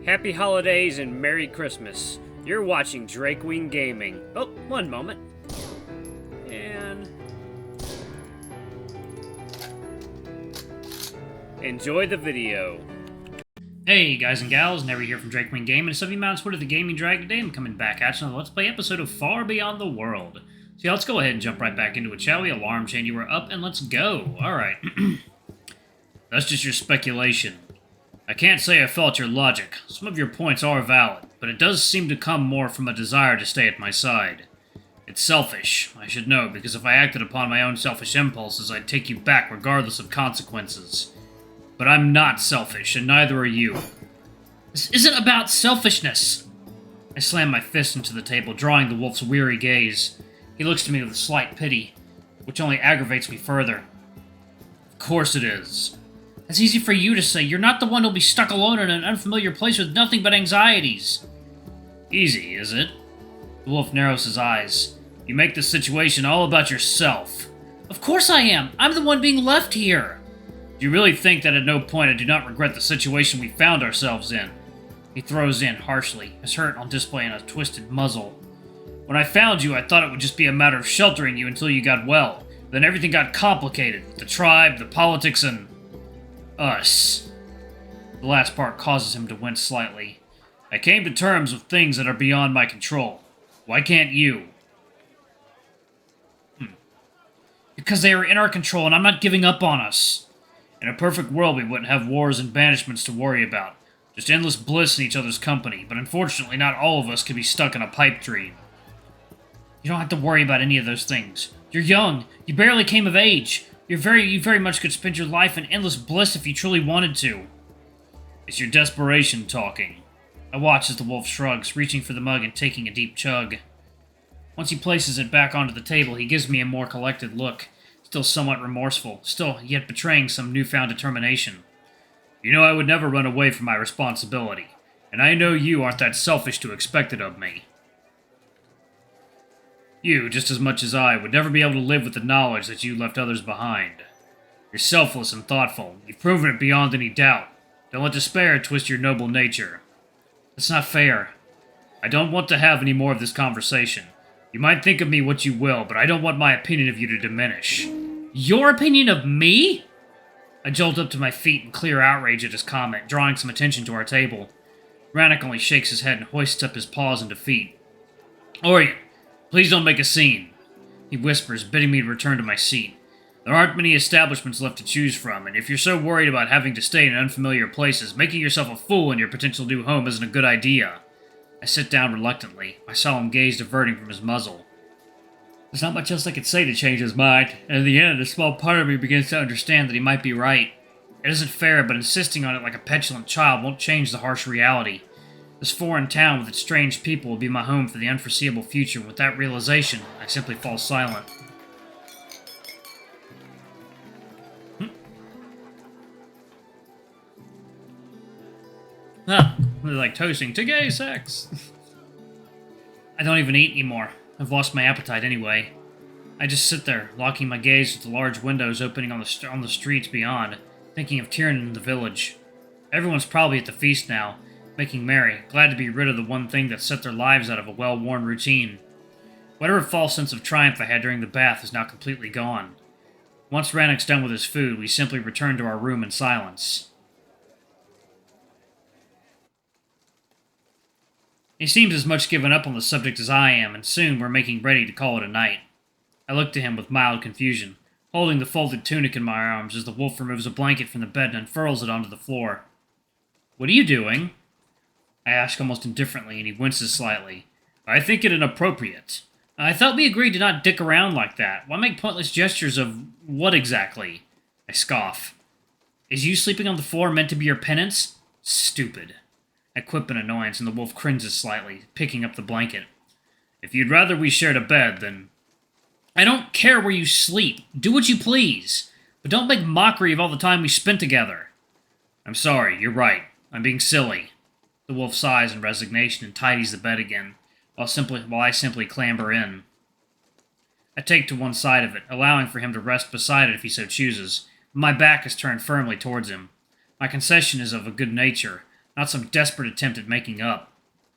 Happy holidays and Merry Christmas. You're watching Drakewing Gaming. Oh, one moment. And enjoy the video. Hey guys and gals, Never here from Drakewing Gaming, and some of you mounts Twitter the Gaming Drag. Today I'm coming back at you on the Let's Play episode of Far Beyond the World. So yeah, let's go ahead and jump right back into it, shall we? Alarm chain, you were up, and let's go. Alright. That's just your speculation. I can't say I felt your logic. Some of your points are valid, but it does seem to come more from a desire to stay at my side. It's selfish, I should know, because if I acted upon my own selfish impulses, I'd take you back regardless of consequences. But I'm not selfish, and neither are you. This isn't about selfishness! I slam my fist into the table, drawing the wolf's weary gaze. He looks to me with a slight pity, which only aggravates me further. Of course it is. That's easy for you to say. You're not the one who'll be stuck alone in an unfamiliar place with nothing but anxieties. Easy, is it? The wolf narrows his eyes. You make the situation all about yourself. Of course I am. I'm the one being left here. Do you really think that at no point I do not regret the situation we found ourselves in? He throws in harshly, his hurt on display in a twisted muzzle. When I found you, I thought it would just be a matter of sheltering you until you got well. Then everything got complicated, with the tribe, the politics, and us. The last part causes him to wince slightly. I came to terms with things that are beyond my control. Why can't you? Because they are in our control, and I'm not giving up on us. In a perfect world, we wouldn't have wars and banishments to worry about. Just endless bliss in each other's company, but unfortunately not all of us could be stuck in a pipe dream. You don't have to worry about any of those things. You're young. You barely came of age. You very much could spend your life in endless bliss if you truly wanted to. It's your desperation talking. I watch as the wolf shrugs, reaching for the mug and taking a deep chug. Once he places it back onto the table, he gives me a more collected look, still somewhat remorseful, still yet betraying some newfound determination. You know I would never run away from my responsibility, and I know you aren't that selfish to expect it of me. You, just as much as I, would never be able to live with the knowledge that you left others behind. You're selfless and thoughtful. You've proven it beyond any doubt. Don't let despair twist your noble nature. That's not fair. I don't want to have any more of this conversation. You might think of me what you will, but I don't want my opinion of you to diminish. Your opinion of me? I jolt up to my feet in clear outrage at his comment, drawing some attention to our table. Rannoch only shakes his head and hoists up his paws in defeat. Orien, please don't make a scene, he whispers, bidding me to return to my seat. There aren't many establishments left to choose from, and if you're so worried about having to stay in unfamiliar places, making yourself a fool in your potential new home isn't a good idea. I sit down reluctantly, my solemn gaze diverting from his muzzle. There's not much else I could say to change his mind, and in the end, a small part of me begins to understand that he might be right. It isn't fair, but insisting on it like a petulant child won't change the harsh reality. This foreign town with its strange people will be my home for the unforeseeable future, and with that realization, I simply fall silent. Like toasting to gay sex. I don't even eat anymore. I've lost my appetite anyway. I just sit there, locking my gaze with the large windows opening on the streets beyond, thinking of Tyrion and the village. Everyone's probably at the feast now, making merry, glad to be rid of the one thing that set their lives out of a well-worn routine. Whatever false sense of triumph I had during the bath is now completely gone. Once Rannoch's done with his food, we simply return to our room in silence. He seems as much given up on the subject as I am, and soon we're making ready to call it a night. I look to him with mild confusion, holding the folded tunic in my arms as the wolf removes a blanket from the bed and unfurls it onto the floor. What are you doing? I ask almost indifferently, and he winces slightly. I think it inappropriate. I thought we agreed to not dick around like that. Why make pointless gestures of what exactly? I scoff. Is you sleeping on the floor meant to be your penance? Stupid. I quip in annoyance, and the wolf cringes slightly, picking up the blanket. If you'd rather we shared a bed, then... I don't care where you sleep. Do what you please. But don't make mockery of all the time we spent together. I'm sorry, you're right. I'm being silly. The wolf sighs in resignation and tidies the bed again, while I simply clamber in. I take to one side of it, allowing for him to rest beside it if he so chooses. My back is turned firmly towards him. My concession is of a good nature. not some desperate attempt at making up.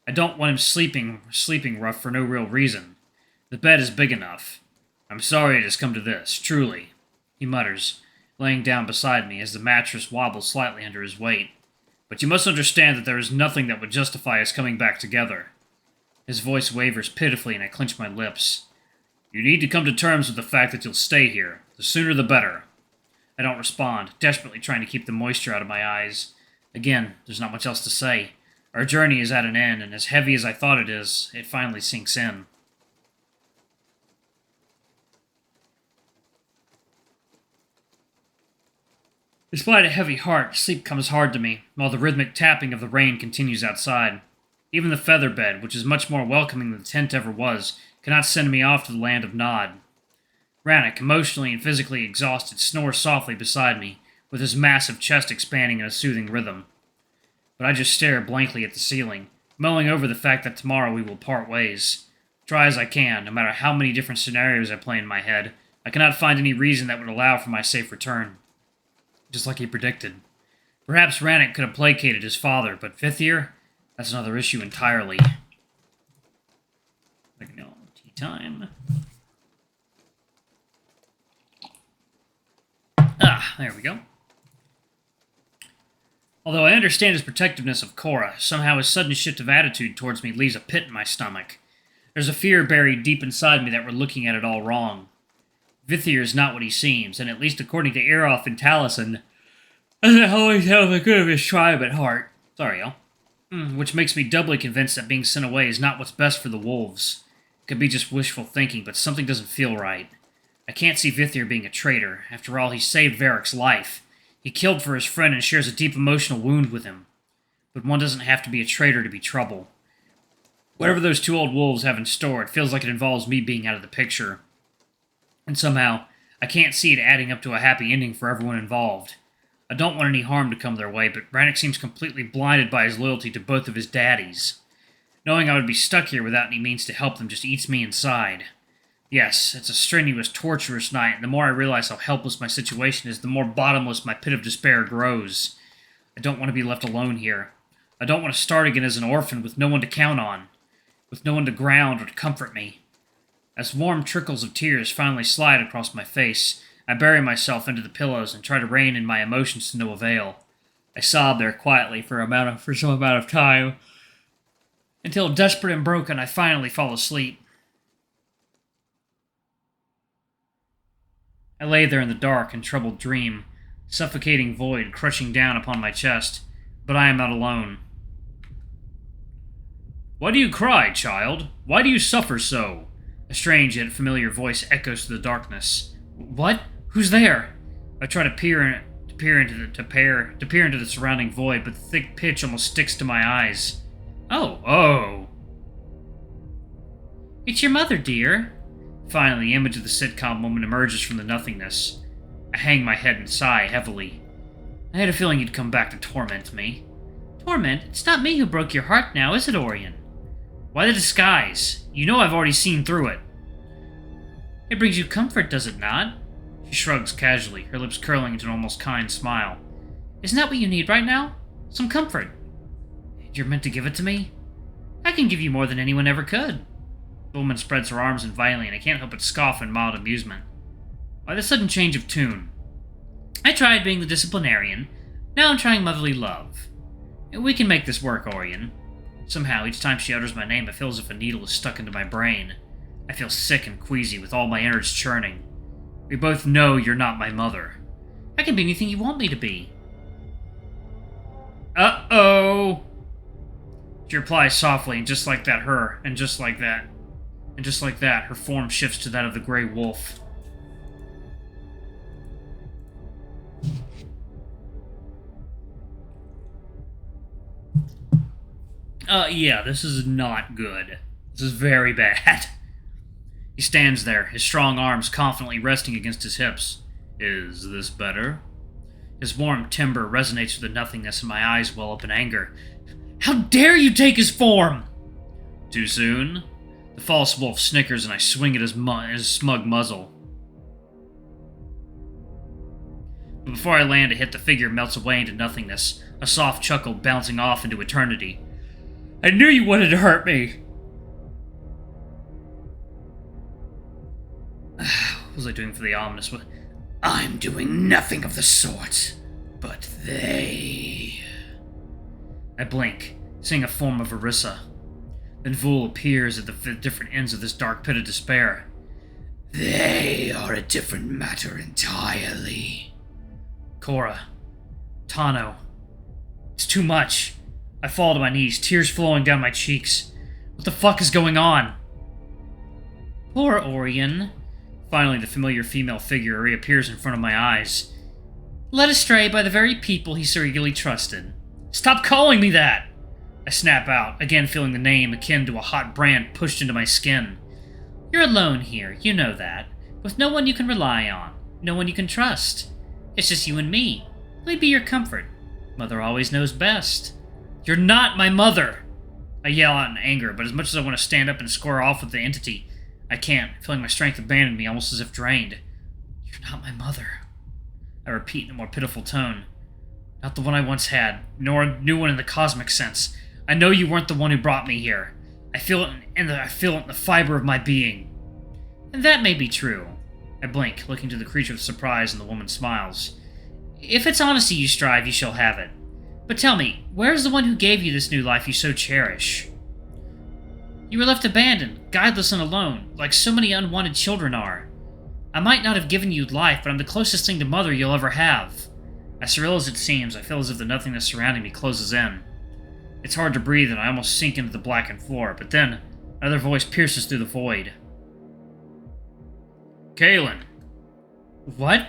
I don't want him sleeping rough for no real reason. The bed is big enough. I'm sorry it has come to this, truly, he mutters, laying down beside me as the mattress wobbles slightly under his weight. But you must understand that there is nothing that would justify us coming back together. His voice wavers pitifully and I clench my lips. You need to come to terms with the fact that you'll stay here. The sooner the better. I don't respond, desperately trying to keep the moisture out of my eyes. Again, there's not much else to say. Our journey is at an end, and as heavy as I thought it is, it finally sinks in. Despite a heavy heart, sleep comes hard to me, while the rhythmic tapping of the rain continues outside. Even the feather bed, which is much more welcoming than the tent ever was, cannot send me off to the land of Nod. Rannoch, emotionally and physically exhausted, snores softly beside me, with his massive chest expanding in a soothing rhythm. But I just stare blankly at the ceiling, mulling over the fact that tomorrow we will part ways. Try as I can, no matter how many different scenarios I play in my head, I cannot find any reason that would allow for my safe return. Just like he predicted. Perhaps Rannoch could have placated his father, but fifth year? That's another issue entirely. Tea time. There we go. Although I understand his protectiveness of Cora, somehow his sudden shift of attitude towards me leaves a pit in my stomach. There's a fear buried deep inside me that we're looking at it all wrong. Vithir is not what he seems, and at least according to Eroth and Taliesin, doesn't always have the good of his tribe at heart. Sorry, y'all. Which makes me doubly convinced that being sent away is not what's best for the wolves. It could be just wishful thinking, but something doesn't feel right. I can't see Vithir being a traitor. After all, he saved Varric's life. He killed for his friend and shares a deep emotional wound with him. But one doesn't have to be a traitor to be trouble. Whatever those two old wolves have in store, it feels like it involves me being out of the picture. And somehow, I can't see it adding up to a happy ending for everyone involved. I don't want any harm to come their way, but Rannoch seems completely blinded by his loyalty to both of his daddies. Knowing I would be stuck here without any means to help them just eats me inside. Yes, it's a strenuous, torturous night, and the more I realize how helpless my situation is, the more bottomless my pit of despair grows. I don't want to be left alone here. I don't want to start again as an orphan with no one to count on, with no one to ground or to comfort me. As warm trickles of tears finally slide across my face, I bury myself into the pillows and try to rein in my emotions to no avail. I sob there quietly for some amount of time, until desperate and broken, I finally fall asleep. I lay there in the dark and troubled dream, suffocating void crushing down upon my chest, but I am not alone. Why do you cry, child? Why do you suffer so? A strange yet familiar voice echoes through the darkness. What? Who's there? I try to peer into the surrounding void, but the thick pitch almost sticks to my eyes. Oh. It's your mother, dear. Finally, the image of the sitcom woman emerges from the nothingness. I hang my head and sigh heavily. I had a feeling you'd come back to torment me. Torment? It's not me who broke your heart now, is it, Orien? Why the disguise? You know I've already seen through it. It brings you comfort, does it not? She shrugs casually, her lips curling into an almost kind smile. Isn't that what you need right now? Some comfort. You're meant to give it to me? I can give you more than anyone ever could. The woman spreads her arms invitingly, and I can't help but scoff in mild amusement. Why the sudden change of tune? I tried being the disciplinarian. Now I'm trying motherly love. We can make this work, Orien. Somehow, each time she utters my name, it feels as if a needle is stuck into my brain. I feel sick and queasy, with all my innards churning. We both know you're not my mother. I can be anything you want me to be. Uh-oh! She replies softly, and just like that, her form shifts to that of the Grey Wolf. Yeah, this is not good. This is very bad. He stands there, his strong arms confidently resting against his hips. Is this better? His warm timbre resonates with the nothingness, and my eyes well up in anger. How dare you take his form! Too soon? The false wolf snickers, and I swing at his smug muzzle. But before I land, a hit, the figure melts away into nothingness, a soft chuckle bouncing off into eternity. I knew you wanted to hurt me! What was I doing for the ominous one? I'm doing nothing of the sort, but they... I blink, seeing a form of Orissa. Then Vul appears at the different ends of this dark pit of despair. They are a different matter entirely. Cora. Tano. It's too much. I fall to my knees, tears flowing down my cheeks. What the fuck is going on? Poor Orien. Finally, the familiar female figure reappears in front of my eyes. Led astray by the very people he so eagerly trusted. Stop calling me that! I snap out, again feeling the name akin to a hot brand pushed into my skin. You're alone here, you know that. With no one you can rely on. No one you can trust. It's just you and me. Let me be your comfort. Mother always knows best. You're not my mother! I yell out in anger, but as much as I want to stand up and square off with the entity, I can't, feeling my strength abandon me almost as if drained. You're not my mother. I repeat in a more pitiful tone. Not the one I once had, nor a new one in the cosmic sense. I know you weren't the one who brought me here. I feel it in the fiber of my being. And that may be true. I blink, looking to the creature with surprise, and the woman smiles. If it's honesty you strive, you shall have it. But tell me, where is the one who gave you this new life you so cherish? You were left abandoned, guideless and alone, like so many unwanted children are. I might not have given you life, but I'm the closest thing to mother you'll ever have. As surreal as it seems, I feel as if the nothingness surrounding me closes in. It's hard to breathe and I almost sink into the blackened floor, but then another voice pierces through the void. Kaylin. What?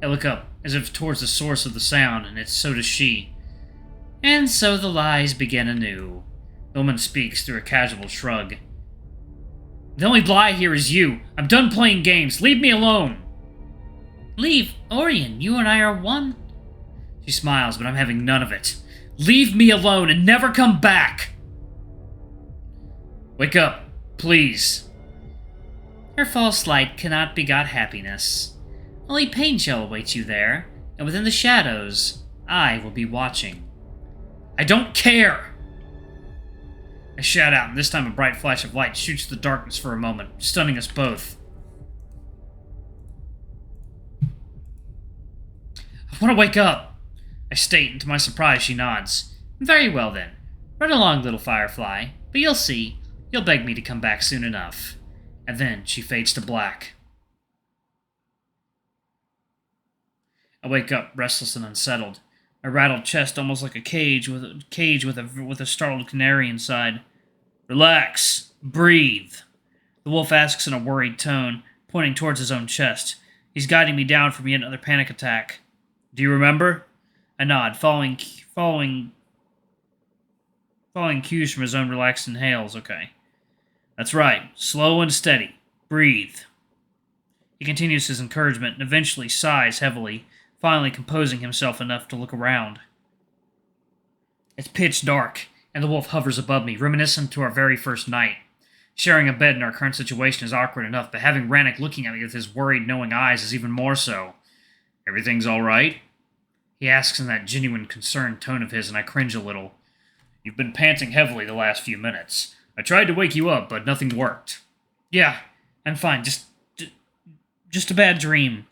I look up, as if towards the source of the sound, and so does she. And so the lies begin anew. The woman speaks through a casual shrug. The only lie here is you. I'm done playing games. Leave me alone. Leave? Orien, you and I are one. She smiles, but I'm having none of it. Leave me alone and never come back! Wake up, please. Her false light cannot begot happiness. Only pain shall await you there, and within the shadows, I will be watching. I don't care! I shout out, and this time a bright flash of light shoots through the darkness for a moment, stunning us both. I want to wake up! I state, and to my surprise she nods. Very well then. Run along, little firefly, but you'll see. You'll beg me to come back soon enough. And then she fades to black. I wake up, restless and unsettled. My rattled chest almost like a cage with a startled canary inside. Relax. Breathe. The wolf asks in a worried tone, pointing towards his own chest. He's guiding me down from yet another panic attack. Do you remember? I nod, following cues from his own relaxed inhales. Okay. That's right. Slow and steady. Breathe. He continues his encouragement and eventually sighs heavily, finally composing himself enough to look around. It's pitch dark, and the wolf hovers above me, reminiscent to our very first night. Sharing a bed in our current situation is awkward enough, but having Rannick looking at me with his worried, knowing eyes is even more so. Everything's all right? He asks in that genuine, concerned tone of his, and I cringe a little. You've been panting heavily the last few minutes. I tried to wake you up, but nothing worked. Yeah, I'm fine. Just a bad dream.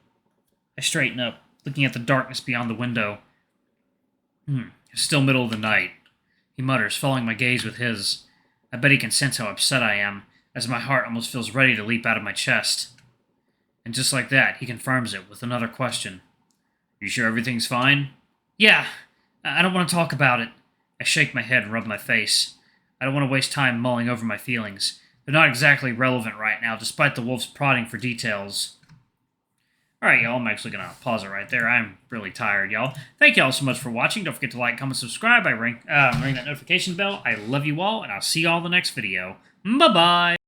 I straighten up, looking at the darkness beyond the window. It's still middle of the night. He mutters, following my gaze with his. I bet he can sense how upset I am, as my heart almost feels ready to leap out of my chest. And just like that, he confirms it with another question. You sure everything's fine? Yeah. I don't want to talk about it. I shake my head and rub my face. I don't want to waste time mulling over my feelings. They're not exactly relevant right now, despite the wolf's prodding for details. Alright, y'all, I'm actually going to pause it right there. I'm really tired, y'all. Thank y'all so much for watching. Don't forget to like, comment, subscribe. Ring that notification bell. I love you all, and I'll see y'all in the next video. Bye-bye!